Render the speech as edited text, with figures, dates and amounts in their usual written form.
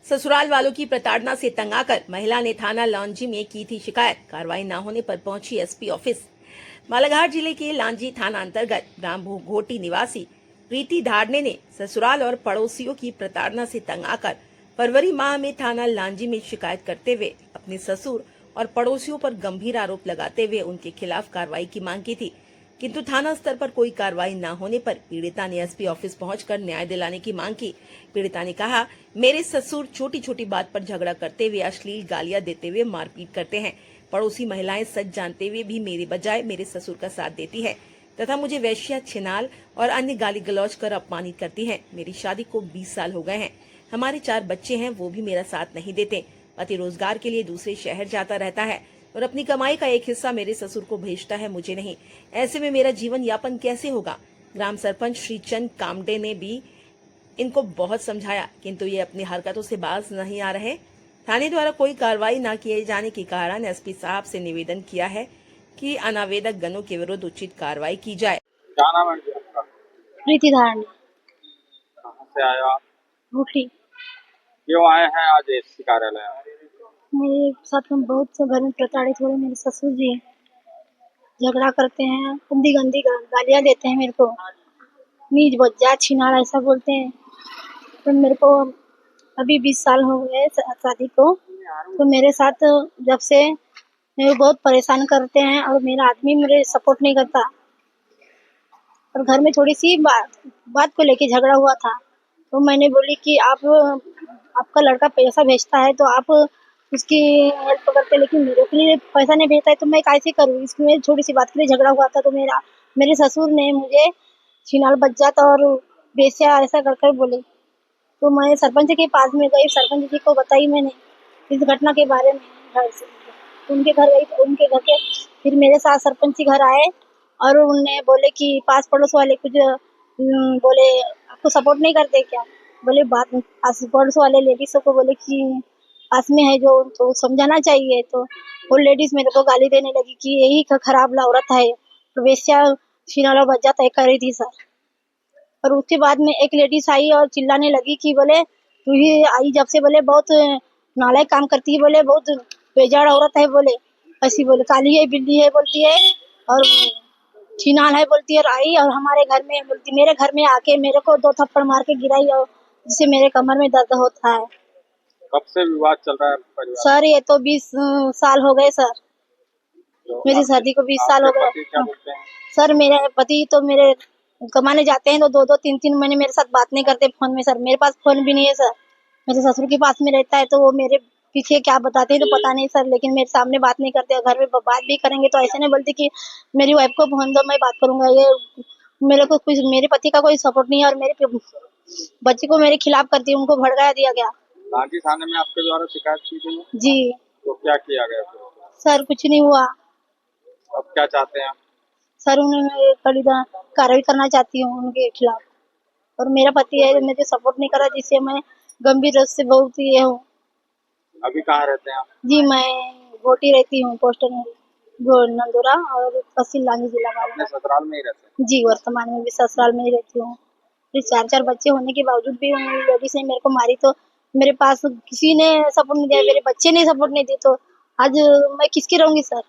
ससुराल वालों की प्रताड़ना से तंग आकर महिला ने थाना लांजी में की थी शिकायत। कार्रवाई न होने पर पहुंची एसपी ऑफिस। बालाघाट जिले के लांजी थाना अंतर्गत ग्राम घोटी निवासी प्रीति धारने ने ससुराल और पड़ोसियों की प्रताड़ना से तंग आकर फरवरी माह में थाना लांजी में शिकायत करते हुए अपने ससुर और पड़ोसियों पर गंभीर आरोप लगाते हुए उनके खिलाफ कार्रवाई की मांग की थी, किंतु थाना स्तर पर कोई कार्रवाई न होने पर पीड़िता ने एसपी ऑफिस पहुंचकर न्याय दिलाने की मांग की। पीड़िता ने कहा, मेरे ससुर छोटी छोटी बात पर झगड़ा करते हुए अश्लील गालियां देते हुए मारपीट करते हैं। पड़ोसी महिलाएं सच जानते हुए भी मेरे बजाय मेरे ससुर का साथ देती है तथा मुझे वैश्या, छिनाल और अन्य गाली गलौज कर अपमानित करती हैं। मेरी शादी को 20 साल हो गए हैं। हमारे 4 बच्चे हैं, वो भी मेरा साथ नहीं देते। पति रोजगार के लिए दूसरे शहर जाता रहता है और अपनी कमाई का एक हिस्सा मेरे ससुर को भेजता है, मुझे नहीं। ऐसे में मेरा जीवन यापन कैसे होगा। ग्राम सरपंच श्री चंद कामडे ने भी इनको बहुत समझाया, किंतु ये अपनी हरकतों से बाज नहीं आ रहे। थाने द्वारा कोई कार्रवाई न किए जाने के कारण एसपी साहब से निवेदन किया है कि अनावेदक गणों के विरुद्ध उचित कार्रवाई की जाए। क्या नाम है जी आपका? प्रीति धारने। कहाँ से आए हो आप? भूखी। क्यों आए हैं आज एसपी कार्यालय? मेरे साथ में बहुत से घर में प्रताड़ित हो रहे मेरे ससुर जी झगड़ा करते हैं, गंदी गंदी गालियाँ देते हैं मेरे को, नीच बच्चा छिनाला ऐसा बोलते हैं। तो मेरे को अभी 20 साल हो गए शादी को, तो मेरे साथ जब से मेरे को बहुत परेशान करते हैं और मेरा आदमी मेरे सपोर्ट नहीं करता। और घर में थोड़ी सी बात को लेके झगड़ा हुआ था, तो मैंने बोली कि आपका लड़का पैसा भेजता है तो आप उसकी हेल्प करते, लेकिन मेरे के लिए पैसा नहीं भेजता है तो मैं कैसे करूँ। इसमें छोटी सी बात के लिए झगड़ा हुआ था, तो मेरे ससुर ने मुझे छिनाल बज्जात और बेस्या ऐसा कर बोले। तो मैं सरपंच के पास में गई, सरपंच जी को बताई मैंने इस घटना के बारे में। घर से उनके घर गई, तो उनके घर के फिर मेरे साथ सरपंच जी घर आए और उनने बोले कि पास पड़ोस वाले कुछ बोले आपको सपोर्ट नहीं करते क्या। बोले बात पास पड़ोस वाले लेडीजों को बोले कि पास में है जो तो समझाना चाहिए। तो वो लेडीज मेरे को गाली देने लगी कि यही खराब औरत है, वेश्या छिनाला बज्जात है कर रही थी सर। और उसके बाद में एक लेडीज आई और चिल्लाने लगी कि बोले तू ही आई जब से बोले बहुत नालायक काम करती है, बोले बहुत बेजाड़ औरत है, बोले ऐसी बोले काली है बिल्ली है बोलती है और छिनाल है बोलती है। और आई और हमारे घर में बोलती, मेरे घर में आके मेरे को 2 थप्पड़ मार के गिराई और जिससे मेरे कमर में दर्द होता है। कब से विवाद चल रहा है परिवार? सर ये तो 20 साल हो गए सर, तो मेरी शादी को 20 साल हो आपके गए। पति क्या बोलते हैं? सर मेरे पति तो मेरे कमाने जाते हैं तो 2-2 3-3 महीने मेरे साथ बात नहीं करते फोन में सर। मेरे पास फोन भी नहीं है सर, मेरे ससुर के पास में रहता है, तो वो मेरे पीछे क्या बताते हैं तो पता नहीं सर, लेकिन मेरे सामने बात नहीं करते। घर में बात भी करेंगे तो ऐसे नहीं बोलते कि मेरी वाइफ को फोन दो मैं बात करूंगा। ये मेरे को कुछ, मेरे पति का कोई सपोर्ट नहीं है और मेरे बच्चे को मेरे खिलाफ करती है, उनको भड़का दिया गया। लांजी थाने में आपके द्वारा शिकायत की गई है? जी तो क्या किया गया फिर? सर कुछ नहीं हुआ अब क्या चाहते हैं आप? सर, उन्हें कड़ी कार्रवाई करना चाहती हूँ उनके खिलाफ। और मेरा पति है मुझे सपोर्ट नहीं करा, जिससे मैं गंभीर रूप से बहुत ये हूँ। अभी कहाँ रहते हैं आप? जी मैं घोटी रहती हूँ, पोस्टर में नंदुरा और तहसील लांजी जिला अपने बालाघाट। ससुराल में ही रहते हैं? जी वर्तमान में भी ससुराल में ही रहती हूँ। फिर 4 बच्चे होने के बावजूद भी लेडीज ने मेरे को मारी, तो मेरे पास किसी ने सपोर्ट नहीं दिया, मेरे बच्चे ने सपोर्ट नहीं दिए, तो आज मैं किसकी रहूंगी सर।